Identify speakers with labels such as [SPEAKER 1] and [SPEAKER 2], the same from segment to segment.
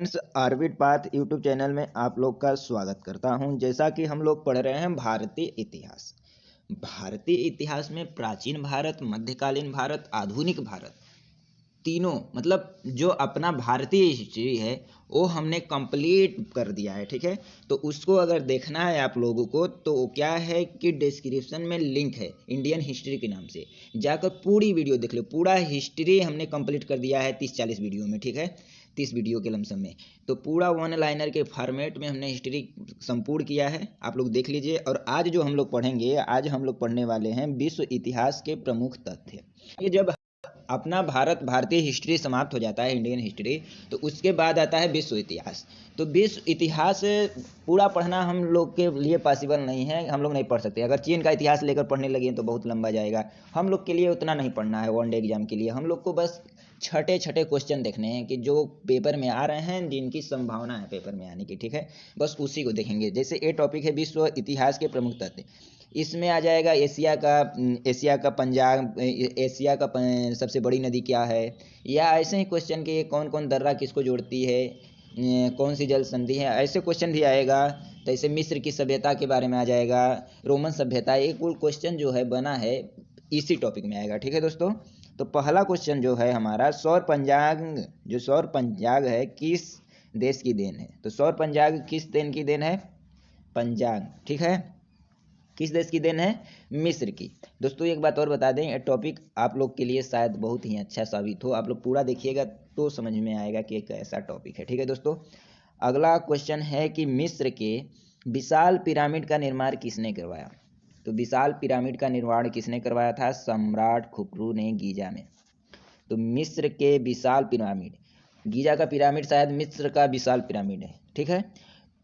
[SPEAKER 1] Friends, orbit path YouTube channel में आप लोग का स्वागत करता हूं। जैसा कि हम लोग पढ़ रहे हैं भारतीय इतिहास। भारतीय इतिहास में प्राचीन भारत, मध्यकालीन भारत, आधुनिक भारत, तीनों मतलब जो अपना भारतीय हिस्ट्री है वो हमने कंप्लीट कर दिया है। ठीक है, तो उसको अगर देखना है आप लोगों को तो क्या है कि डिस्क्रिप्शन में लिंक है इंडियन हिस्ट्री के नाम से, जाकर पूरी वीडियो देख लो। पूरा हिस्ट्री हमने कंप्लीट कर दिया है 30-40 वीडियो में। ठीक है, 30 वीडियो के लमसम में, तो पूरा वन लाइनर के फॉर्मेट में हमने हिस्ट्री संपूर्ण किया है। आप लोग देख लीजिए। और आज जो हम लोग पढ़ेंगे, आज हम लोग पढ़ने वाले हैं विश्व इतिहास के प्रमुख तथ्य। ये जब अपना भारतीय हिस्ट्री समाप्त हो जाता है, इंडियन हिस्ट्री, तो उसके बाद आता है विश्व इतिहास। तो विश्व इतिहास पूरा पढ़ना हम लोग के लिए पॉसिबल नहीं है, हम लोग नहीं पढ़ सकते। अगर चीन का इतिहास लेकर पढ़ने लगे तो बहुत लंबा जाएगा। हम लोग के लिए उतना नहीं पढ़ना है वन डे एग्जाम के लिए। हम लोग को बस छठे छठे क्वेश्चन देखने हैं कि जो पेपर में आ रहे हैं, जिनकी संभावना है पेपर में आने की। ठीक है, बस उसी को देखेंगे। जैसे ये टॉपिक है विश्व इतिहास के प्रमुख तथ्य। इसमें आ जाएगा एशिया का पंजाब, एशिया का सबसे बड़ी नदी क्या है, या ऐसे ही क्वेश्चन के कौन कौन दर्रा किसको जोड़ती है, कौन सी जल संधि है, ऐसे क्वेश्चन भी आएगा। तो ऐसे मिस्र की सभ्यता के बारे में आ जाएगा, रोमन सभ्यता। एक कुल क्वेश्चन जो है बना है इसी टॉपिक में आएगा। ठीक है दोस्तों, तो पहला क्वेश्चन जो है हमारा, सौर पंचांग, जो सौर पंचांग है किस देश की देन है। तो सौर पंचांग किस देश की देन है? पंचांग। ठीक है, किस देश की देन है? मिस्र की। दोस्तों एक बात और बता दें, ये टॉपिक आप लोग के लिए शायद बहुत ही अच्छा साबित हो। आप लोग पूरा देखिएगा तो समझ में आएगा कि एक ऐसा टॉपिक है। ठीक है दोस्तों, अगला क्वेश्चन है कि मिस्र के विशाल पिरामिड का निर्माण किसने करवाया। तो विशाल पिरामिड का निर्माण किसने करवाया था? सम्राट खुफरू ने गीजा में। तो मिस्र के विशाल पिरामिड, गीजा का पिरामिड शायद मिस्र का विशाल पिरामिड है। ठीक है,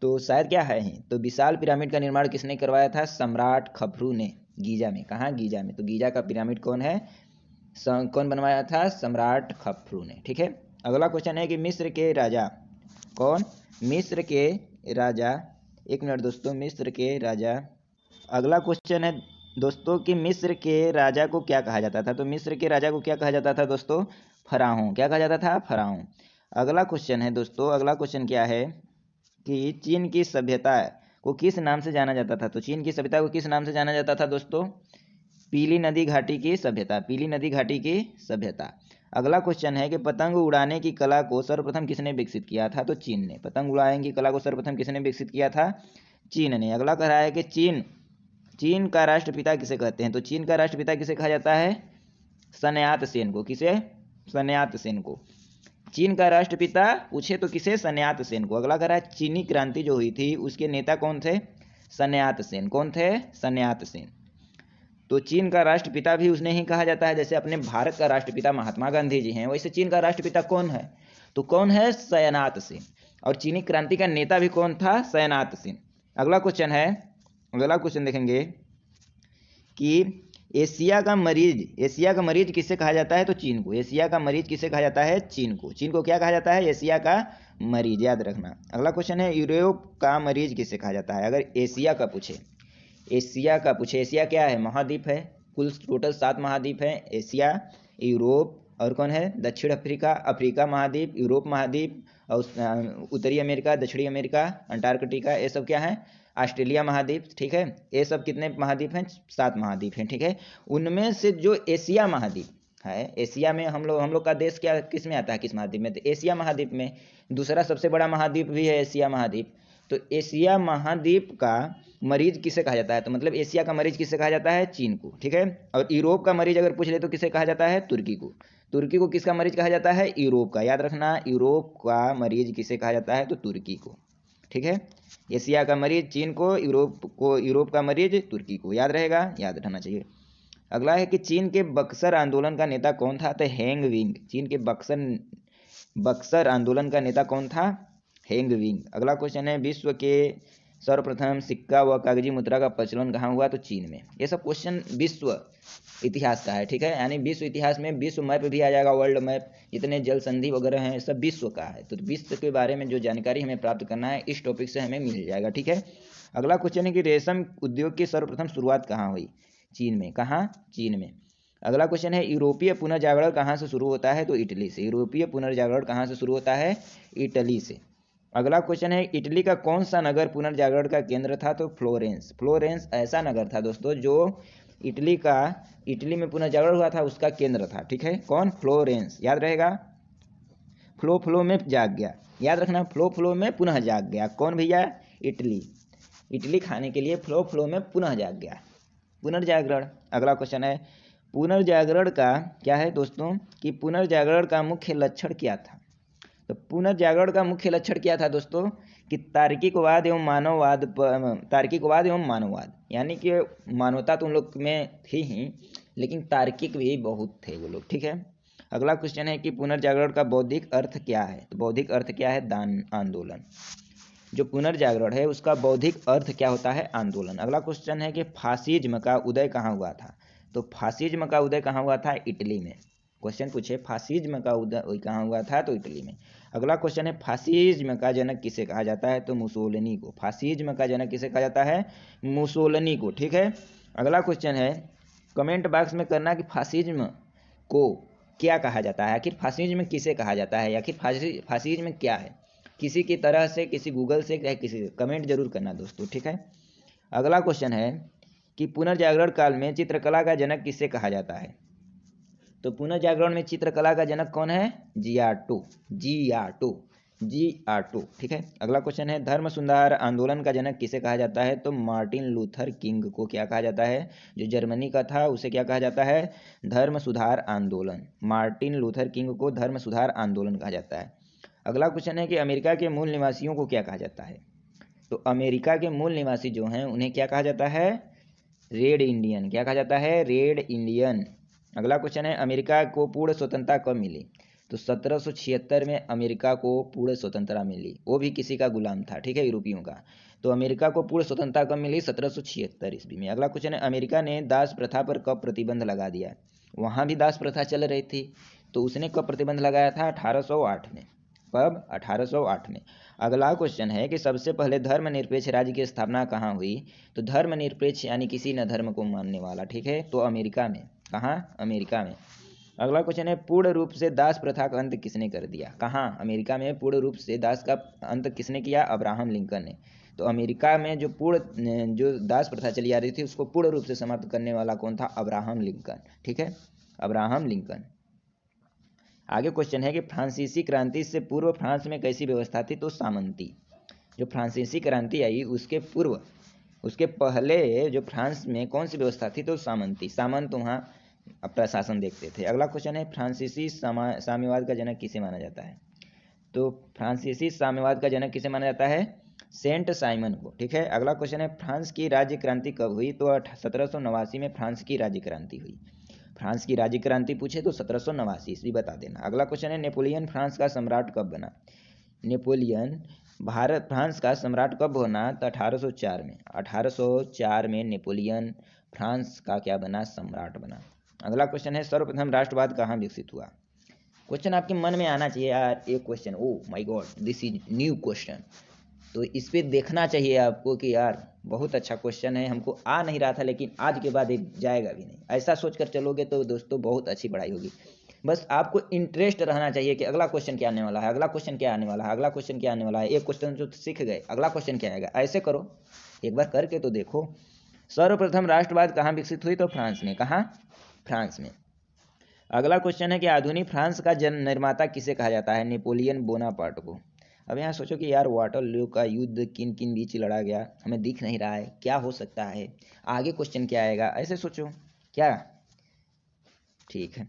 [SPEAKER 1] तो शायद क्या है, तो विशाल पिरामिड का निर्माण किसने करवाया था? सम्राट खफरू ने गीजा में। कहाँ? गीजा में। तो गीजा का पिरामिड कौन है, कौन बनवाया था? सम्राट खफरू ने। ठीक है, अगला क्वेश्चन है कि मिस्र के राजा कौन? मिस्र के राजा, एक मिनट दोस्तों, मिस्र के राजा, अगला क्वेश्चन है दोस्तों कि मिस्र के राजा को क्या कहा जाता था। तो मिस्र के राजा को क्या कहा जाता था दोस्तों? फराऊं। क्या कहा जाता था? फराऊं। अगला क्वेश्चन है दोस्तों, अगला क्वेश्चन क्या है कि चीन की सभ्यता को किस नाम से जाना जाता था। तो चीन की सभ्यता को किस नाम से जाना जाता था दोस्तों? पीली नदी घाटी की सभ्यता। पीली नदी घाटी की सभ्यता। अगला क्वेश्चन है कि पतंग उड़ाने की कला को सर्वप्रथम किसने विकसित किया था। तो चीन ने। पतंग उड़ाने की कला को सर्वप्रथम किसने विकसित किया था? चीन ने। अगला कह रहा है कि चीन का राष्ट्रपिता किसे कहते हैं। तो चीन का राष्ट्रपिता किसे कहा जाता है? सन्यात सेन को। किसे? सन्यात सेन को। चीन का राष्ट्रपिता पूछे तो किसे? सन्यात सेन को। अगला कह रहा है चीनी क्रांति जो हुई थी उसके नेता कौन थे? सन्यात सेन। कौन थे? सन्यात सेन। तो चीन का राष्ट्रपिता भी उसने ही कहा जाता है। जैसे अपने भारत का राष्ट्रपिता महात्मा गांधी जी हैं, वैसे चीन का राष्ट्रपिता कौन है? तो कौन है? सन्यात सेन। और चीनी क्रांति का नेता भी कौन था? सन्यात सेन। अगला क्वेश्चन है, अगला क्वेश्चन देखेंगे कि एशिया का मरीज किसे कहा जाता है। तो चीन को। एशिया का मरीज किसे कहा जाता है? चीन को। चीन को क्या कहा जाता है? एशिया का मरीज, याद रखना। अगला क्वेश्चन है यूरोप का मरीज किसे कहा जाता है। अगर एशिया का पूछे, एशिया का पूछे, एशिया क्या है? महाद्वीप है। कुल टोटल 7 महाद्वीप है। एशिया, यूरोप, और कौन है? दक्षिण अफ्रीका, अफ्रीका महाद्वीप, यूरोप महाद्वीप, और उत्तरी अमेरिका, दक्षिणी अमेरिका, अंटार्कटिका, ये सब क्या है? ऑस्ट्रेलिया महाद्वीप। ठीक है, ये सब कितने महाद्वीप हैं? 7 महाद्वीप हैं। ठीक है, उनमें से जो एशिया महाद्वीप है, एशिया में हम लोग का देश क्या किस में आता है? किस महाद्वीप में? तो एशिया महाद्वीप में। दूसरा सबसे बड़ा महाद्वीप भी है एशिया महाद्वीप। तो एशिया महाद्वीप का मरीज किसे कहा जाता है? तो मतलब एशिया का मरीज किसे कहा जाता है? चीन को। ठीक है, और यूरोप का मरीज अगर पूछ ले तो किसे कहा जाता है? तुर्की को। तुर्की को किसका मरीज कहा जाता है? यूरोप का। याद रखना, यूरोप का मरीज किसे कहा जाता है? तो तुर्की को। ठीक है, एशिया का मरीज चीन को, यूरोप का मरीज तुर्की को। याद रहेगा, याद रहना चाहिए। अगला है कि चीन के बक्सर आंदोलन का नेता कौन था। तो हैंग विंग। चीन के बक्सर आंदोलन का नेता कौन था? Hang wing. अगला क्वेश्चन है विश्व के सर्वप्रथम सिक्का व कागजी मुद्रा का प्रचलन कहाँ हुआ। तो चीन में। ये सब क्वेश्चन विश्व इतिहास का है। ठीक है, यानी विश्व इतिहास में विश्व मैप भी आ जाएगा, वर्ल्ड मैप, जितने जल संधि वगैरह हैं सब विश्व का है। तो विश्व के बारे में जो जानकारी हमें प्राप्त करना है इस टॉपिक से हमें मिल जाएगा। ठीक है, अगला क्वेश्चन है कि रेशम उद्योग की सर्वप्रथम शुरुआत कहाँ हुई। चीन में। कहाँ? चीन में। अगला क्वेश्चन है यूरोपीय पुनर्जागरण कहाँ से शुरू होता है? तो इटली से। यूरोपीय पुनर्जागरण कहाँ से शुरू होता है? इटली से। अगला क्वेश्चन है इटली का कौन सा नगर पुनर्जागरण का केंद्र था? तो फ्लोरेंस। फ्लोरेंस ऐसा नगर था दोस्तों जो इटली में पुनर्जागरण हुआ था उसका केंद्र था। ठीक है, कौन? फ्लोरेंस। याद रहेगा, फ्लो में जाग गया, याद रखना, फ्लो में पुनः जाग गया। कौन भैया? इटली। इटली खाने के लिए फ्लो में पुनः जाग गया, पुनर्जागरण। अगला क्वेश्चन है पुनर्जागरण का क्या है दोस्तों कि पुनर्जागरण का मुख्य लक्षण क्या था? तो पुनर्जागरण का मुख्य लक्षण क्या था दोस्तों कि तार्किकवाद एवं मानववाद, यानी कि मानवता तो उन लोग में थी ही, लेकिन तार्किक भी बहुत थे वो लोग। ठीक है। अगला क्वेश्चन है कि पुनर्जागरण का बौद्धिक अर्थ क्या है? तो बौद्धिक अर्थ क्या है? दान आंदोलन। जो पुनर्जागरण है उसका बौद्धिक अर्थ क्या होता है? आंदोलन। अगला क्वेश्चन है कि फासिज्म का उदय कहाँ हुआ था? तो फासिज्म का उदय कहाँ हुआ था? इटली में। क्वेश्चन पूछे फासिज्म का उदय कहाँ हुआ था? तो इटली में। अगला क्वेश्चन है फासिज्म का जनक किसे कहा जाता है? तो मुसोलिनी को। फासिज्म का जनक किसे कहा जाता है? मुसोलिनी को। ठीक है। अगला क्वेश्चन है कमेंट बॉक्स में करना कि फासिज्म को क्या कहा जाता है, आखिर फासिज्म किसे कहा जाता है, आखिर फासिज्म क्या है? किसी की तरह से, किसी गूगल से, या किसी से कमेंट जरूर करना दोस्तों। ठीक है। अगला क्वेश्चन है कि पुनर्जागरण काल में चित्रकला का जनक किसे कहा जाता है? तो पुनर्जागरण में चित्रकला का जनक कौन है? जियाटो। ठीक है। अगला क्वेश्चन है धर्म सुधार आंदोलन का जनक किसे कहा जाता है? तो मार्टिन लूथर किंग को क्या कहा जाता है? जो जर्मनी का था उसे क्या कहा जाता है? धर्म सुधार आंदोलन। मार्टिन लूथर किंग को धर्म सुधार आंदोलन कहा जाता है। अगला क्वेश्चन है कि अमेरिका के मूल निवासियों को क्या कहा जाता है? तो अमेरिका के मूल निवासी जो हैं उन्हें क्या कहा जाता है? Red Indian. क्या कहा जाता है? Red Indian. अगला क्वेश्चन है अमेरिका को पूर्ण स्वतंत्रता कब मिली? तो 1776 में अमेरिका को पूर्ण स्वतंत्रता मिली, वो भी किसी का गुलाम था। ठीक है, यूरोपियों का। तो अमेरिका को पूर्ण स्वतंत्रता कब मिली? 1776 ईस्वी में। अगला क्वेश्चन है अमेरिका ने दास प्रथा पर कब प्रतिबंध लगा दिया? वहाँ भी दास प्रथा चल रही थी, तो उसने कब प्रतिबंध लगाया था? 1808 में। कब? 1808 में। अगला क्वेश्चन है कि सबसे पहले धर्मनिरपेक्ष राज्य की स्थापना कहाँ हुई? तो धर्मनिरपेक्ष यानी किसी न धर्म को मानने वाला। ठीक है, तो अमेरिका में। कहाँ? अमेरिका में। अगला क्वेश्चन है पूर्ण रूप से दास प्रथा का अंत किसने कर दिया? कहाँ? अमेरिका में पूर्ण रूप से दास का अंत किसने किया? अब्राहम लिंकन ने। तो अमेरिका में जो दास प्रथा चली आ रही थी उसको पूर्ण रूप से समाप्त करने वाला कौन था? Abraham Lincoln. ठीक है, अब्राहम लिंकन। आगे क्वेश्चन है कि फ्रांसीसी क्रांति से पूर्व फ्रांस में कैसी व्यवस्था थी? तो सामंती। जो फ्रांसीसी क्रांति आई उसके पूर्व, उसके पहले जो फ्रांस में कौन सी व्यवस्था थी? तो सामंती। सामंत वहाँ प्रशासन देखते थे। अगला क्वेश्चन है फ्रांसीसी साम्यवाद का जनक किसे माना जाता है? तो फ्रांसीसी साम्यवाद का जनक किसे माना जाता है? सेंट साइमन को। ठीक है। अगला क्वेश्चन है फ्रांस की राज्य क्रांति कब हुई? तो 1789 में फ्रांस की राज्य क्रांति हुई। फ्रांस की राज्य क्रांति पूछे तो 1789 ईस्वी बता देना। अगला क्वेश्चन है नेपोलियन फ्रांस का सम्राट कब बना? नेपोलियन फ्रांस का सम्राट कब बना? तो 1804 में। 1804 में नेपोलियन फ्रांस का क्या बना? सम्राट बना। अगला क्वेश्चन है सर्वप्रथम राष्ट्रवाद कहाँ विकसित हुआ? क्वेश्चन आपके मन में आना चाहिए यार, एक question, oh my God, this is new question. तो इस पे देखना चाहिए आपको कि यार बहुत अच्छा क्वेश्चन है, हमको आ नहीं रहा था लेकिन आज के बाद एक जाएगा भी नहीं, ऐसा सोचकर चलोगे तो दोस्तों बहुत अच्छी पढ़ाई होगी। बस आपको इंटरेस्ट रहना चाहिए कि अगला क्वेश्चन क्या आने वाला है, अगला क्वेश्चन क्या आने वाला है, अगला क्वेश्चन क्या आने वाला है। एक क्वेश्चन जो सीख गए, अगला क्वेश्चन क्या आएगा, ऐसे करो, एक बार करके तो देखो। सर्वप्रथम राष्ट्रवाद कहाँ विकसित हुई? तो फ्रांस में। कहाँ? फ्रांस में। अगला क्वेश्चन है कि आधुनिक फ्रांस का जन निर्माता किसे कहा जाता है? नेपोलियन बोनापार्ट को। अब यहाँ सोचो कि यार वाटरलू का युद्ध किन किन बीच लड़ा गया, हमें दिख नहीं रहा है, क्या हो सकता है, आगे क्वेश्चन क्या आएगा, ऐसे सोचो क्या। ठीक है,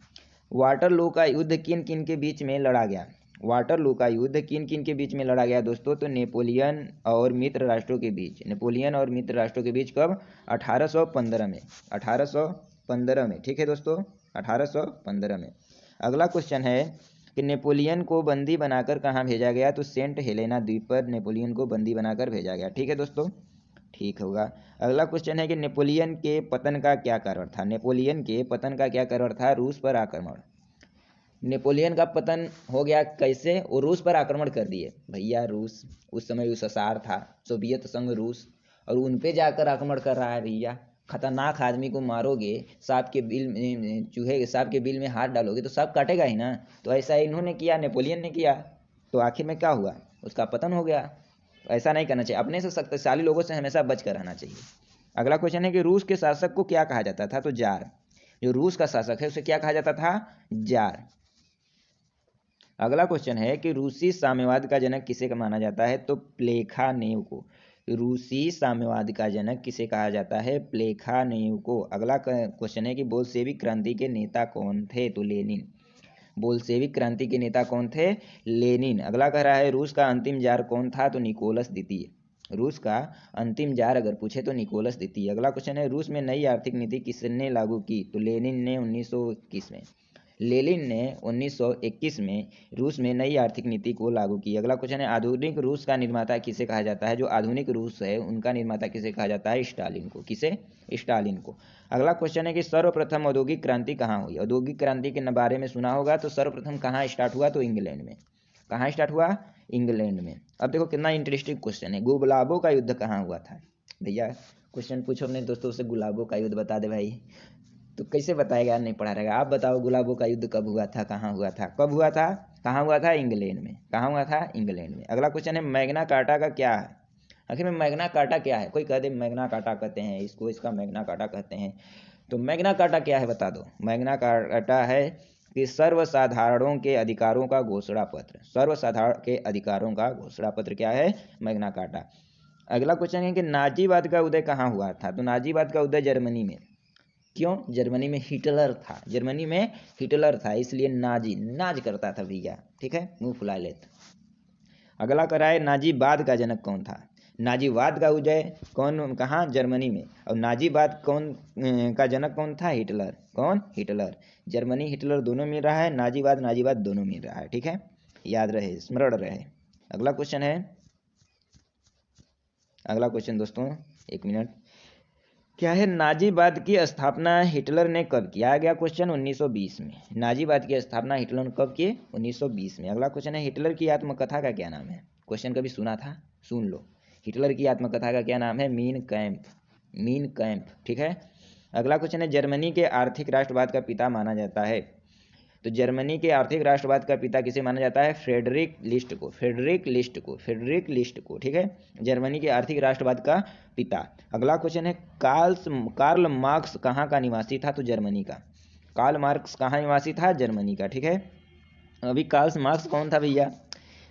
[SPEAKER 1] वाटरलू का युद्ध किन किन के बीच में लड़ा गया? वाटरलू का युद्ध किन किन के बीच में लड़ा गया दोस्तों? तो नेपोलियन और मित्र राष्ट्रों के बीच। नेपोलियन और मित्र राष्ट्रों के बीच कब? 1815 में। 1815 में। ठीक है दोस्तों, 1815 में। अगला क्वेश्चन है कि नेपोलियन को बंदी बनाकर कहाँ भेजा गया? तो सेंट हेलेना द्वीप पर नेपोलियन को बंदी बनाकर भेजा गया। ठीक है दोस्तों, ठीक होगा। अगला क्वेश्चन है कि नेपोलियन के पतन का क्या कारण था? नेपोलियन के पतन का क्या कारण था? रूस पर आक्रमण। नेपोलियन का पतन हो गया कैसे? वो रूस पर आक्रमण कर दिए। भैया रूस उस समय यूएसएसआर था, सोवियत संघ रूस, और उन पे जाकर आक्रमण कर रहा है भैया, खतरनाक आदमी को मारोगे, सांप के बिल में, चूहे के सांप के बिल में हाथ डालोगे तो सांप काटेगा ही ना। तो ऐसा इन्होंने किया, नेपोलियन ने किया, तो आखिर में क्या हुआ, उसका पतन हो गया। ऐसा नहीं करना चाहिए, अपने से शक्तिशाली लोगों से हमेशा बच कर रहना चाहिए। अगला क्वेश्चन है कि रूस के शासक को क्या कहा जाता था, तो जार। जो रूस का शासक है उसे क्या कहा जाता था, जार। अगला क्वेश्चन है कि रूसी साम्यवाद का जनक किसे माना जाता है, तो प्लेखानेव को। रूसी साम्यवाद का जनक किसे कहा जाता है, प्लेखानेव को। अगला क्वेश्चन है कि बोल्शेविक क्रांति के नेता कौन थे, तो लेनिन। बोल्शेविक क्रांति के नेता कौन थे, लेनिन। अगला कह रहा है रूस का अंतिम जार कौन था, तो निकोलस द्वितीय। रूस का अंतिम जार अगर पूछे तो निकोलस द्वितीय। अगला क्वेश्चन है रूस में नई आर्थिक नीति किसने लागू की, तो लेनिन ने 1921 में। लेनिन ने 1921 में रूस में नई आर्थिक नीति को लागू की। अगला क्वेश्चन है आधुनिक रूस का निर्माता किसे कहा जाता है, जो आधुनिक रूस है उनका निर्माता किसे कहा जाता है, स्टालिन को। किसे, स्टालिन को। अगला क्वेश्चन है कि सर्वप्रथम औद्योगिक क्रांति कहाँ हुई। औद्योगिक क्रांति के बारे में सुना होगा, तो सर्वप्रथम कहाँ स्टार्ट हुआ, तो इंग्लैंड में। कहाँ स्टार्ट हुआ, इंग्लैंड में। अब देखो कितना इंटरेस्टिंग क्वेश्चन है, गुलाबों का युद्ध कहाँ हुआ था। भैया क्वेश्चन पूछो अपने दोस्तों से, गुलाबों का युद्ध बता दे भाई, तो कैसे बताएगा, नहीं पढ़ा रहेगा। आप बताओ गुलाबों का युद्ध कब हुआ था, कहाँ हुआ था, कब हुआ था, कहाँ हुआ था, इंग्लैंड में। कहाँ हुआ था, इंग्लैंड में। अगला क्वेश्चन है मैग्ना कार्टा का क्या है। आखिर में मैग्ना कार्टा क्या है, कोई कह दे मैग्ना कार्टा कहते हैं इसको, इसका मैग्ना कार्टा कहते हैं, तो मैग्ना कार्टा क्या है बता दो। मैग्ना कार्टा है कि सर्वसाधारणों के अधिकारों का घोषणा पत्र। सर्वसाधारण के अधिकारों का घोषणा पत्र क्या है, मैग्ना कार्टा। अगला क्वेश्चन है कि नाजीवाद का उदय कहाँ हुआ था, तो नाजीवाद का उदय जर्मनी में। क्यों, जर्मनी में हिटलर था, जर्मनी में हिटलर था, इसलिए नाजी, नाज करता था भैया, ठीक है, मुंह फुला लेते। अगला कराए नाजीवाद का जनक कौन था। नाजीवाद का उदय कौन, कहाँ, जर्मनी में। और नाजीवाद कौन का जनक कौन था, हिटलर। कौन, हिटलर। जर्मनी हिटलर दोनों मिल रहा है, नाजीवाद नाजीवाद दोनों मिल रहा है, ठीक है, याद रहे, स्मरण रहे। अगला क्वेश्चन है, अगला क्वेश्चन दोस्तों, एक मिनट, क्या है, नाजीवाद की स्थापना हिटलर ने कब किया। आ गया क्वेश्चन 1920 में। नाजीवाद की स्थापना हिटलर ने कब की, 1920 में। अगला क्वेश्चन है हिटलर की आत्मकथा का क्या नाम है। क्वेश्चन कभी सुना था, सुन लो। हिटलर की आत्मकथा का क्या नाम है, मीन कैंप। मीन कैंप, ठीक है। अगला क्वेश्चन है जर्मनी के आर्थिक राष्ट्रवाद का पिता माना जाता है, तो जर्मनी के आर्थिक राष्ट्रवाद का पिता किसे माना जाता है, फ्रेडरिक लिस्ट को। फ्रेडरिक लिस्ट को, फ्रेडरिक लिस्ट को, ठीक है, जर्मनी के आर्थिक राष्ट्रवाद का पिता। अगला क्वेश्चन है कार्ल मार्क्स कहाँ का निवासी था, तो जर्मनी का। कार्ल मार्क्स कहाँ निवासी था, जर्मनी का, ठीक है। अभी कार्ल मार्क्स कौन था भैया,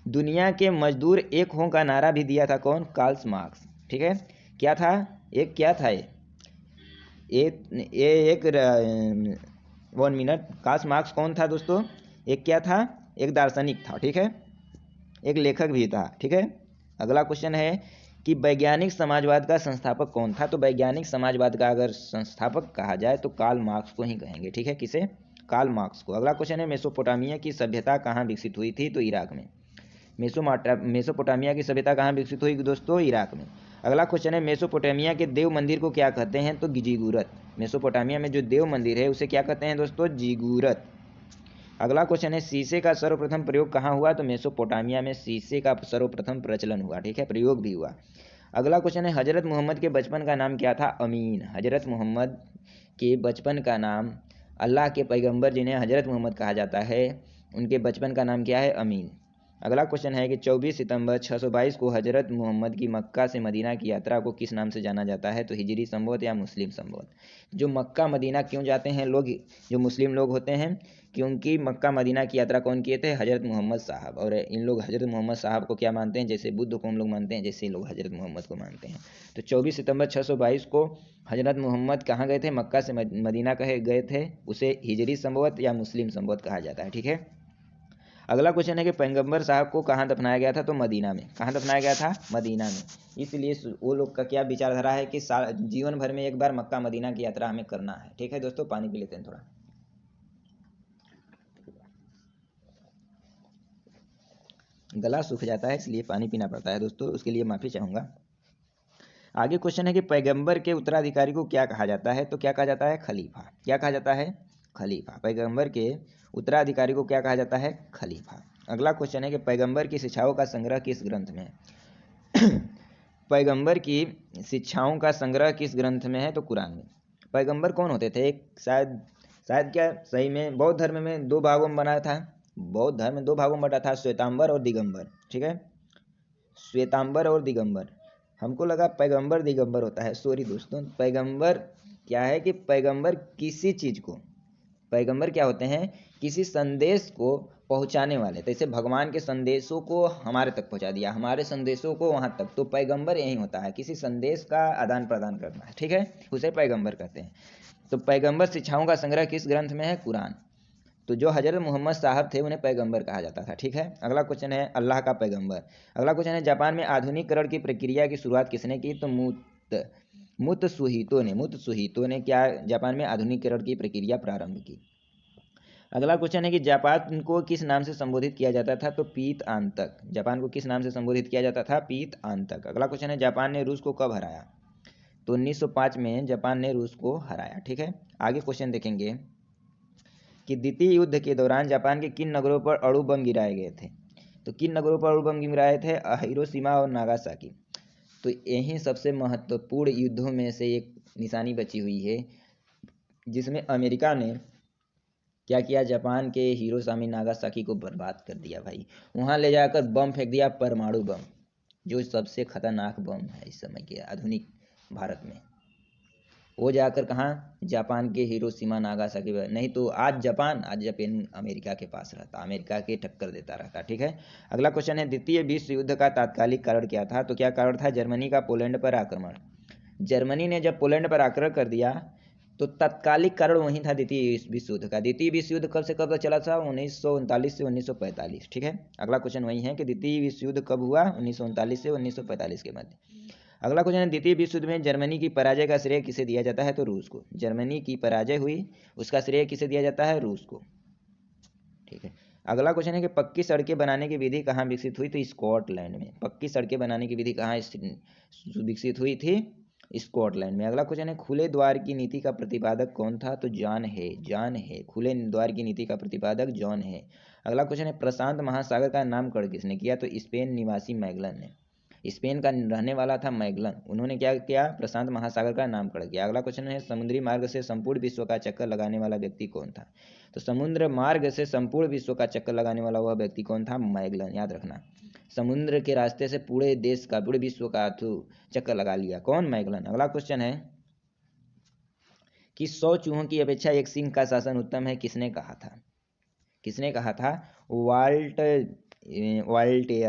[SPEAKER 1] दुनिया के मजदूर एक हों का नारा भी दिया था, कौन, कार्ल मार्क्स, ठीक है। क्या था, एक क्या था, ये एक 1 मिनट, कार्ल मार्क्स कौन था दोस्तों, एक क्या था, एक दार्शनिक था, ठीक है, एक लेखक भी था, ठीक है। अगला क्वेश्चन है कि वैज्ञानिक समाजवाद का संस्थापक कौन था, तो वैज्ञानिक समाजवाद का अगर संस्थापक कहा जाए तो कार्ल मार्क्स को ही कहेंगे, ठीक है, किसे, कार्ल मार्क्स को। अगला क्वेश्चन है मेसोपोटामिया की सभ्यता कहाँ विकसित हुई थी, तो इराक में। मेसोपोटामिया की सभ्यता कहाँ विकसित हुई दोस्तों, इराक में। अगला क्वेश्चन है मेसोपोटामिया के देव मंदिर को क्या कहते हैं, तो जिगूरत। मेसोपोटामिया में जो देव मंदिर है उसे क्या कहते हैं दोस्तों, जिगूरत। अगला क्वेश्चन है शीशे का सर्वप्रथम प्रयोग कहाँ हुआ, तो मेसोपोटामिया में शीशे का सर्वप्रथम प्रचलन हुआ, ठीक है, प्रयोग भी हुआ। अगला क्वेश्चन है हजरत मोहम्मद के बचपन का नाम क्या था, अमीन। हजरत मोहम्मद के बचपन का नाम, अल्लाह के पैगंबर जिन्हें हजरत मोहम्मद कहा जाता है, उनके बचपन का नाम क्या है, अमीन। अगला क्वेश्चन है कि 24 सितंबर 622 को हजरत मोहम्मद की मक्का से मदीना की यात्रा को किस नाम से जाना जाता है, तो हिजरी संवत या मुस्लिम संवत। जो मक्का मदीना क्यों जाते हैं लोग, जो मुस्लिम लोग होते हैं, क्योंकि मक्का मदीना की यात्रा कौन किए थे, हजरत मोहम्मद साहब। और इन लोग हजरत मोहम्मद साहब को क्या मानते हैं, जैसे बुद्ध को हम लोग मानते हैं, जैसे लोग हजरत मोहम्मद को मानते हैं। तो 24 सितंबर 622 को हजरत मोहम्मद कहाँ गए थे, मक्का से मदीना कहे गए थे, उसे हिजरी संवत या मुस्लिम संवत कहा जाता है, ठीक है। अगला क्वेश्चन है कि पैगंबर साहब को कहाँ दफनाया गया था, तो मदीना में। कहाँ दफनाया गया था, मदीना में। इसलिए वो लोग का क्या विचारधारा है कि जीवन भर में एक बार मक्का मदीना की यात्रा हमें करना है, ठीक है दोस्तों। पानी पी लेते हैं थोड़ा, गला सूख जाता है इसलिए पानी पीना पड़ता है दोस्तों, उसके लिए माफ़ी चाहूँगा। आगे क्वेश्चन है कि पैगंबर के उत्तराधिकारी को क्या कहा जाता है, तो क्या कहा जाता है, खलीफा। क्या कहा जाता है, खलीफा। पैगंबर के उत्तराधिकारी को क्या कहा जाता है, खलीफा। अगला क्वेश्चन है कि पैगंबर की शिक्षाओं का संग्रह किस ग्रंथ में है पैगंबर की शिक्षाओं का संग्रह किस ग्रंथ में है? तो कुरान में। पैगंबर कौन होते थे? एक शायद क्या सही में बौद्ध धर्म में दो भागों में बना था, बौद्ध धर्म में दो भागों में बटा था, श्वेतांबर और दिगंबर। ठीक है, श्वेतांबर और दिगंबर। हमको लगा पैगंबर दिगंबर होता है, सॉरी दोस्तों। पैगंबर क्या है कि पैगंबर किसी चीज को, पैगंबर क्या होते हैं? किसी संदेश को पहुंचाने वाले। जैसे भगवान के संदेशों को हमारे तक पहुंचा दिया, हमारे संदेशों को वहां तक, तो पैगंबर यही होता है, किसी संदेश का आदान प्रदान करना है। ठीक है, उसे पैगंबर कहते हैं। तो पैगंबर शिक्षाओं का संग्रह किस ग्रंथ में है? कुरान। तो जो हजरत मोहम्मद साहब थे उन्हें पैगंबर कहा जाता था। ठीक है, अगला क्वेश्चन है अल्लाह का पैगंबर। अगला क्वेश्चन है जापान में आधुनिकीकरण की प्रक्रिया की शुरुआत किसने की? तो मुत्सुहितो ने क्या जापान में आधुनिकीकरण की प्रक्रिया प्रारंभ की। अगला क्वेश्चन है कि जापान को किस नाम से संबोधित किया जाता था? तो पीत आंतक। जापान को किस नाम से संबोधित किया जाता था? पीत आंतक। अगला क्वेश्चन है जापान ने रूस को कब हराया? तो 1905 में जापान ने रूस को हराया। ठीक है, आगे क्वेश्चन देखेंगे कि द्वितीय युद्ध के दौरान जापान के किन नगरों पर अणु बम गिराए गए थे? तो किन नगरों पर अणु बम गिराए थे? हिरोशिमा और नागासाकी। तो यही सबसे महत्वपूर्ण युद्धों में से एक निशानी बची हुई है, जिसमें अमेरिका ने क्या किया? जापान के हिरोशिमा नागासाकी को बर्बाद कर दिया भाई। वहां ले जाकर बम फेंक दिया, परमाणु बम, जो सबसे खतरनाक बम है इस समय के आधुनिक भारत में। वो जाकर कहाँ? जापान के हिरोशिमा नागासाकी। नहीं तो आज जापान अमेरिका के पास रहता, अमेरिका के टक्कर देता रहता। ठीक है, अगला क्वेश्चन है द्वितीय विश्व युद्ध का तात्कालिक कारण क्या था? तो क्या कारण था? जर्मनी का पोलैंड पर आक्रमण। जर्मनी ने जब पोलैंड पर आक्रमण कर दिया तो तात्कालिक कारण वही था द्वितीय विश्व युद्ध का। द्वितीय विश्व युद्ध कब से कब तक चला था? 1939 से 1945। ठीक है, अगला क्वेश्चन वही है कि द्वितीय विश्व युद्ध कब हुआ? 1939 से 1945 के मध्य। अगला क्वेश्चन है द्वितीय विश्व युद्ध में जर्मनी की पराजय का श्रेय किसे दिया जाता है? तो रूस को। जर्मनी की पराजय हुई, उसका श्रेय किसे दिया जाता है? रूस को। ठीक है, अगला क्वेश्चन है कि पक्की सड़कें बनाने की विधि कहाँ विकसित हुई? तो स्कॉटलैंड में। पक्की सड़कें बनाने की विधि कहाँ विकसित हुई थी? स्कॉटलैंड में। अगला क्वेश्चन है खुले द्वार की नीति का प्रतिपादक कौन था? तो जॉन है। खुले द्वार की नीति का प्रतिपादक जॉन है। अगला क्वेश्चन है प्रशांत महासागर का नामकरण किसने किया? तो स्पेन निवासी मैगलन ने। स्पेन का रहने वाला था मैगलन, उन्होंने क्या किया? प्रशांत महासागर का नामकरण किया। अगला क्वेश्चन है समुद्री मार्ग से संपूर्ण विश्व का चक्कर लगाने वाला व्यक्ति कौन था? तो समुद्र मार्ग से संपूर्ण विश्व का चक्कर लगाने वाला वह व्यक्ति कौन था? मैगलन, याद रखना। समुद्र के रास्ते से पूरे देश का, पूरे विश्व का चक्कर लगा लिया, कौन? मैगलन। अगला क्वेश्चन है कि 100 चूहों की अपेक्षा एक सिंह का शासन उत्तम है, किसने कहा था? किसने कहा था? वाल्टेयर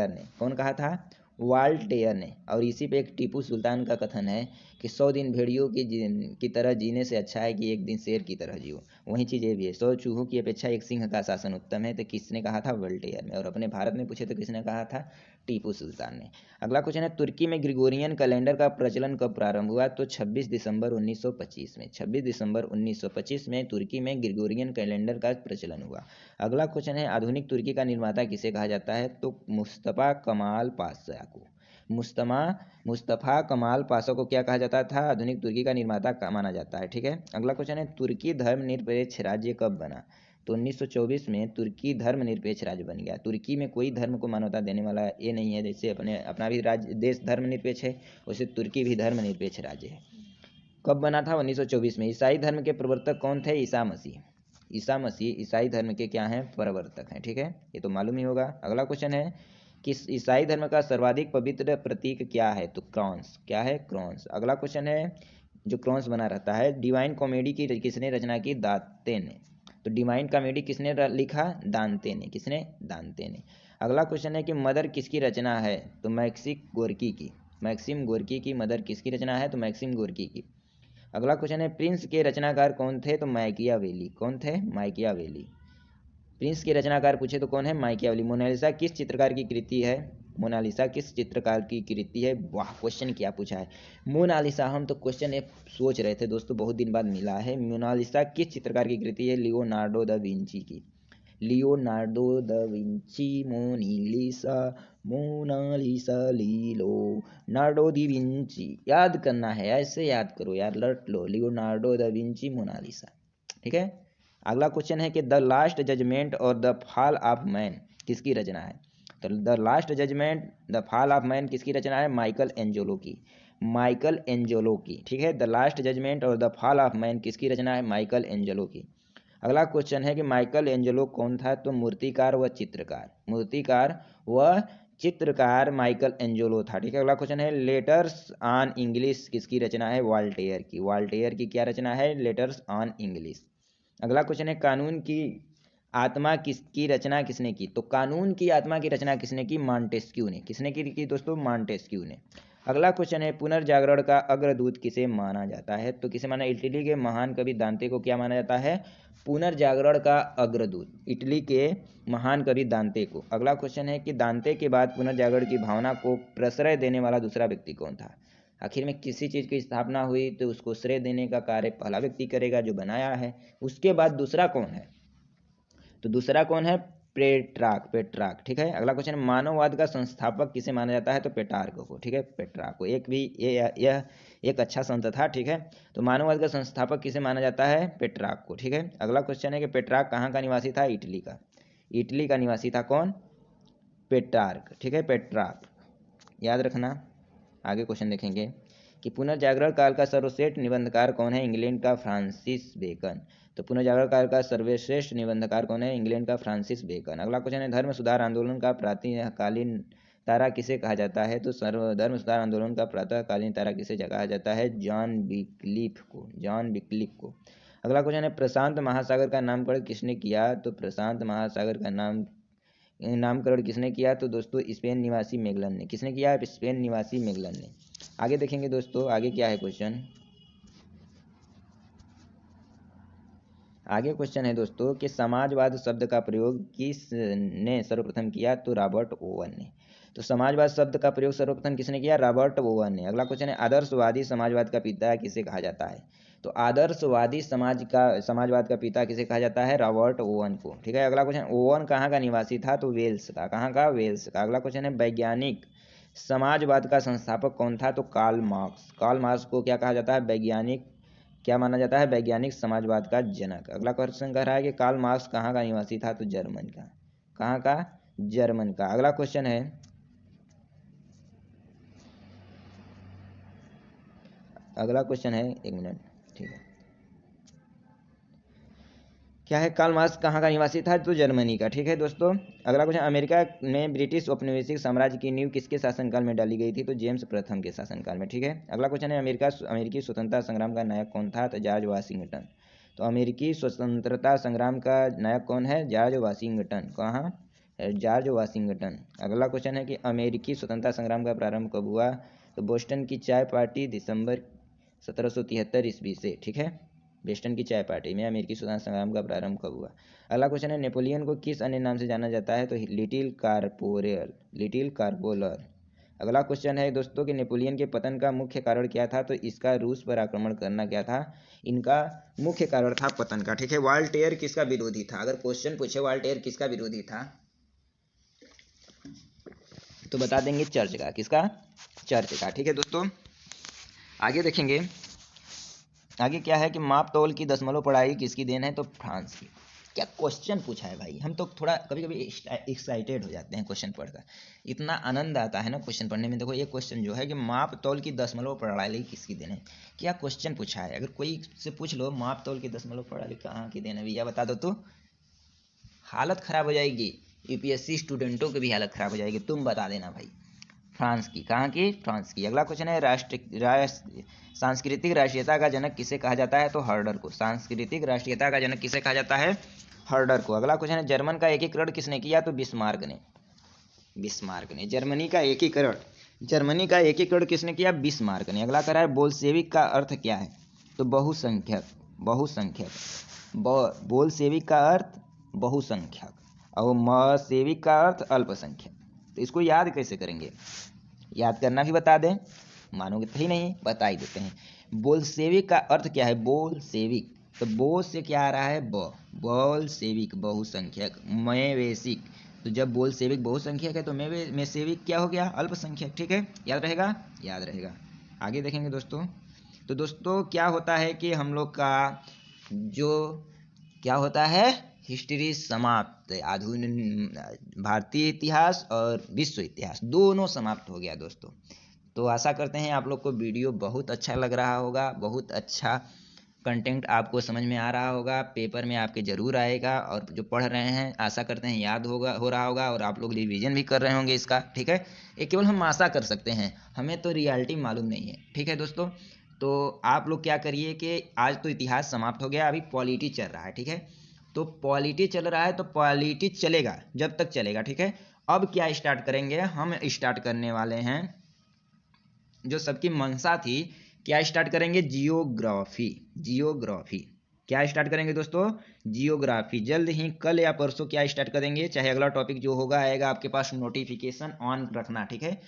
[SPEAKER 1] ने। कौन कहा था? वाल्टेयर ने। और इसी पे एक टीपू सुल्तान का कथन है कि 100 दिन भेड़ियों की तरह जीने से अच्छा है कि एक दिन शेर की तरह जियो। वही चीज़ ये भी है, 100 चूहों की अपेक्षा एक सिंह का शासन उत्तम है। तो किसने कहा था? वोल्टेयर ने। और अपने भारत में पूछे तो किसने कहा था? टीपू सुल्तान ने। अगला क्वेश्चन है तुर्की में ग्रिगोरियन कैलेंडर का प्रचलन कब प्रारंभ हुआ? तो 26 दिसंबर 1925 में। 26 दिसंबर 1925 में तुर्की में ग्रिगोरियन कैलेंडर का प्रचलन हुआ। अगला क्वेश्चन है आधुनिक तुर्की का निर्माता किसे कहा जाता है? तो मुस्तफा कमाल पाशा को। मुस्तफा कमाल पाशा को क्या कहा जाता था? आधुनिक तुर्की का निर्माता माना जाता है। ठीक है, अगला क्वेश्चन है तुर्की धर्मनिरपेक्ष राज्य कब बना? तो 1924 में तुर्की धर्मनिरपेक्ष राज्य बन गया। तुर्की में कोई धर्म को मान्यता देने वाला ये नहीं है, जैसे अपना भी राज्य देश धर्मनिरपेक्ष है, वैसे तुर्की भी धर्मनिरपेक्ष राज्य है। कब बना था? 1924 में। ईसाई धर्म के प्रवर्तक कौन थे? ईसा मसीह। ईसा मसीह ईसाई धर्म के क्या हैं? प्रवर्तक हैं। ठीक है, ये तो मालूम ही होगा। अगला क्वेश्चन है कि ईसाई धर्म का सर्वाधिक पवित्र प्रतीक क्या है? तो क्रॉस। क्या है? क्रॉस। अगला क्वेश्चन है जो क्रॉस बना रहता है, डिवाइन कॉमेडी की किसने रचना की? दांते ने। तो डिवाइन कॉमेडी किसने लिखा? दांते ने। किसने? दांते ने। अगला क्वेश्चन है कि मदर किसकी रचना है? तो मैक्सिम गोर्की की। मैक्सिम गोर्की की मदर किसकी रचना है? तो मैक्सिम गोर्की की। अगला क्वेश्चन है प्रिंस के रचनाकार कौन थे? तो माइकियावेली। कौन थे? माइकियावेली। प्रिंस के रचनाकार पूछे तो कौन है? माइकियावेली। मोनालिसा किस चित्रकार की कृति है? मोनालिसा किस चित्रकार की कृति है? वाह, क्वेश्चन क्या पूछा है। मोनालिसा, हम तो क्वेश्चन ये सोच रहे थे दोस्तों, बहुत दिन बाद मिला है। मोनालिसा किस चित्रकार की कृति है? लियोनार्डो दा विंची की। Leonardo da Vinci Mona Lisa, Mona Lisa Leonardo di Vinci. याद करना है, ऐसे याद करो यार, लट लो, लियोनार्डो दा विंची मोनालिसा। ठीक है, अगला क्वेश्चन है कि द लास्ट जजमेंट और द फॉल ऑफ मैन किसकी रचना है? तो the last judgement the fall of man किसकी रचना है? माइकल एंजेलो की। माइकल एंजेलो की, ठीक है। द लास्ट जजमेंट और द फॉल ऑफ मैन किसकी रचना है? माइकल एंजेलो की। अगला क्वेश्चन है कि माइकल एंजेलो कौन था? तो मूर्तिकार व चित्रकार, मूर्तिकार व चित्रकार माइकल एंजेलो था, ठीक है। अगला क्वेश्चन है लेटर्स ऑन इंग्लिश किसकी रचना है? वॉल्टेयर की। वॉल्टेयर की क्या रचना है? Letters on English. अगला क्वेश्चन है कानून की आत्मा किसकी रचना किसने की? तो कानून की आत्मा की रचना किसने की? मॉन्टेस्क्यू ने। किसने की दोस्तों? मॉन्टेस्क्यू ने। अगला क्वेश्चन है पुनर्जागरण का अग्रदूत किसे माना जाता है? तो किसे माना? इटली के महान कवि दांते को क्या माना जाता है? पुनर्जागरण का अग्रदूत, इटली के महान कवि दांते को। अगला क्वेश्चन है कि दांते के बाद पुनर्जागरण की भावना को प्रश्रय देने वाला दूसरा व्यक्ति कौन था? आखिर में किसी चीज़ की स्थापना हुई तो उसको श्रेय देने का कार्य पहला व्यक्ति करेगा जो बनाया है, उसके बाद दूसरा कौन है? तो दूसरा कौन है? पेट्रार्क, पेट्रार्क, ठीक है। अगला क्वेश्चन, मानववाद का संस्थापक किसे माना जाता है? तो पेट्रार्क को, ठीक है, पेट्रार्क को। एक भी यह एक अच्छा संत था, ठीक है। तो मानववाद का संस्थापक किसे माना जाता है? पेट्रार्क को, ठीक है। अगला क्वेश्चन है कि पेट्रार्क कहाँ का निवासी था? इटली का। इटली का निवासी था कौन? पेट्रार्क, ठीक है, पेट्रार्क, याद रखना। आगे क्वेश्चन देखेंगे कि पुनर्जागरण काल का सर्वश्रेष्ठ निबंधकार कौन है? इंग्लैंड का फ्रांसिस बेकन। तो पुनर्जागरण काल का सर्वश्रेष्ठ निबंधकार कौन है? इंग्लैंड का फ्रांसिस बेकन। अगला क्वेश्चन है धर्म सुधार आंदोलन का प्रातःकालीन तारा किसे कहा जाता है? तो धर्म सुधार आंदोलन का प्रातःकालीन तारा किसे कहा जाता है? जॉन विक्लिफ को, जॉन विक्लिफ को। अगला क्वेश्चन है प्रशांत महासागर का नामकरण किसने किया? तो प्रशांत महासागर का नामकरण किसने किया? तो दोस्तों स्पेन निवासी मेगलन ने। किसने किया? स्पेन निवासी मेगलन ने। आगे देखेंगे दोस्तों, आगे क्या है क्वेश्चन। आगे क्वेश्चन है दोस्तों कि समाजवाद शब्द का प्रयोग किसने सर्वप्रथम किया? तो रॉबर्ट ओवन ने। तो समाजवाद शब्द का प्रयोग सर्वप्रथम किसने किया? रॉबर्ट ओवन ने। अगला क्वेश्चन है आदर्शवादी समाजवाद का पिता किसे कहा जाता है? तो आदर्शवादी समाजवाद का पिता किसे कहा जाता है? रॉबर्ट ओवन को, ठीक है। अगला क्वेश्चन, ओवन कहाँ का निवासी था? तो वेल्स का। कहाँ का? वेल्स का। अगला क्वेश्चन है वैज्ञानिक समाजवाद का संस्थापक कौन था? तो कार्ल मार्क्स। कार्ल मार्क्स को क्या कहा जाता है? वैज्ञानिक क्या माना जाता है? वैज्ञानिक समाजवाद का जनक। अगला क्वेश्चन कह रहा है कि कार्ल मार्क्स कहाँ का निवासी था? तो जर्मन का। कहाँ का? जर्मन का। अगला क्वेश्चन है, अगला क्वेश्चन है, एक मिनट, ठीक है, क्या है? कार्ल मार्क्स कहाँ का निवासी था? तो जर्मनी का, ठीक है दोस्तों। अगला क्वेश्चन, अमेरिका में ब्रिटिश औपनिवेशिक साम्राज्य की नींव किसके शासनकाल में डाली गई थी? तो जेम्स प्रथम के शासनकाल में, ठीक है। अगला क्वेश्चन है अमेरिकी स्वतंत्रता संग्राम का नायक कौन था? तो जॉर्ज वाशिंगटन। तो अमेरिकी स्वतंत्रता संग्राम का नायक कौन है? George Washington. कहाँ? George Washington. अगला क्वेश्चन है कि अमेरिकी स्वतंत्रता संग्राम का प्रारंभ कब हुआ? तो बोस्टन की चाय पार्टी दिसंबर 1773 ईस्वी से, ठीक है। बोस्टन की चाय पार्टी में अमेरिकी स्वतंत्रता संग्राम का प्रारंभ कब हुआ? अगला क्वेश्चन है नेपोलियन को किस अन्य नाम से जाना जाता है? तो लिटिल कार्पोरल, लिटिल कार्पोलर। अगला क्वेश्चन है दोस्तों कि नेपोलियन के पतन का मुख्य कारण क्या था? तो इसका रूस पर आक्रमण करना क्या था? इनका मुख्य कारण था पतन का, ठीक है। वॉल्टेयर किसका विरोधी था? अगर क्वेश्चन पूछे वॉल्टेयर किसका विरोधी था तो बता देंगे चर्च का। किसका? चर्च का, ठीक है दोस्तों। आगे देखेंगे, आगे क्या है कि माप तौल की दशमलव पढ़ाई किसकी देन है? तो फ्रांस की। क्या क्वेश्चन पूछा है भाई, हम तो थोड़ा कभी कभी एक्साइटेड हो जाते हैं क्वेश्चन पढ़कर, इतना आनंद आता है ना क्वेश्चन पढ़ने में। देखो ये क्वेश्चन जो है कि माप तौल की दशमलव प्रणाली किसकी देन है, क्या क्वेश्चन पूछा है। अगर कोई से पूछ लो माप तौल की दशमलव प्रणाली कहाँ की देन है भैया बता दो, तो हालत खराब हो जाएगी, यूपीएससी स्टूडेंटों की भी हालत खराब हो जाएगी। तुम बता देना भाई, फ्रांस की। कहाँ की? फ्रांस की। अगला क्वेश्चन है सांस्कृतिक राष्ट्रीयता का जनक किसे कहा जाता है? तो हर्डर को। सांस्कृतिक राष्ट्रीयता का जनक किसे कहा जाता है? हर्डर को। अगला क्वेश्चन है जर्मन का एकीकरण किसने किया? तो बिस्मार्क ने। बिस्मार्क ने। जर्मनी का एकीकरण, जर्मनी का एकीकरण किसने किया? बिस्मार्क ने। अगला कह रहा है बोल्शेविक का अर्थ क्या है? तो बहुसंख्यक, बहुसंख्यक। बोल्शेविक का अर्थ बहुसंख्यक और मसेविक का अर्थ अल्पसंख्यक। तो इसको याद कैसे करेंगे? याद करना भी बता दें, मानोगे तो ही नहीं, बता ही देते हैं। बोल्शेविक का अर्थ क्या है? बोल्शेविक, तो बो से क्या आ रहा है? ब, बोल्शेविक बहुसंख्यक। मयवेशिक, तो जब बोल्शेविक बहुसंख्यक है तो मेसेविक क्या हो गया? अल्पसंख्यक, ठीक है। याद रहेगा? याद रहेगा। आगे देखेंगे दोस्तों। तो दोस्तों क्या होता है कि हम लोग का जो क्या होता है हिस्ट्री समाप्त, आधुनिक भारतीय इतिहास और विश्व इतिहास दोनों समाप्त हो गया दोस्तों। तो आशा करते हैं आप लोग को वीडियो बहुत अच्छा लग रहा होगा, बहुत अच्छा कंटेंट आपको समझ में आ रहा होगा, पेपर में आपके ज़रूर आएगा, और जो पढ़ रहे हैं आशा करते हैं याद हो रहा होगा, और आप लोग रिवीजन भी कर रहे होंगे इसका। ठीक है, ये केवल हम आशा कर सकते हैं, हमें तो रियलिटी मालूम नहीं है। ठीक है दोस्तों, तो आप लोग क्या करिए कि आज तो इतिहास समाप्त हो गया, अभी पॉलिटी चल रहा है। ठीक है, तो पॉलिटी चल रहा है तो पॉलिटी चलेगा जब तक चलेगा। ठीक है, अब क्या स्टार्ट करेंगे, हम स्टार्ट करने वाले हैं जो सबकी मंशा थी, क्या स्टार्ट करेंगे, जियोग्राफी। जियोग्राफी क्या स्टार्ट करेंगे दोस्तों, जियोग्राफी। जल्द ही कल या परसों क्या स्टार्ट करेंगे, चाहे अगला टॉपिक जो होगा आएगा आपके पास, नोटिफिकेशन ऑन रखना। ठीक है,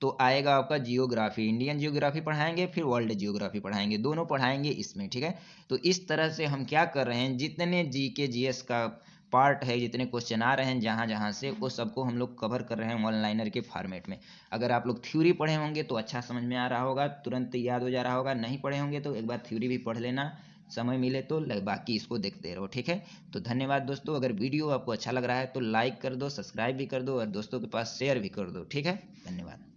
[SPEAKER 1] तो आएगा आपका जियोग्राफी, इंडियन जियोग्राफी पढ़ाएंगे, फिर वर्ल्ड जियोग्राफी पढ़ाएंगे, दोनों पढ़ाएंगे इसमें। ठीक है, तो इस तरह से हम क्या कर रहे हैं, जितने जीके जीएस का पार्ट है, जितने क्वेश्चन आ रहे हैं जहाँ जहाँ से, वो सबको हम लोग कवर कर रहे हैं वन लाइनर के फॉर्मेट में। अगर आप लोग थ्योरी पढ़े होंगे तो अच्छा समझ में आ रहा होगा, तुरंत याद हो जा रहा होगा, नहीं पढ़े होंगे तो एक बार थ्योरी भी पढ़ लेना, समय मिले तो, बाकी इसको देखते रहो। ठीक है, तो धन्यवाद दोस्तों। अगर वीडियो आपको अच्छा लग रहा है तो लाइक कर दो, सब्सक्राइब भी कर दो, और दोस्तों के पास शेयर भी कर दो। ठीक है, धन्यवाद।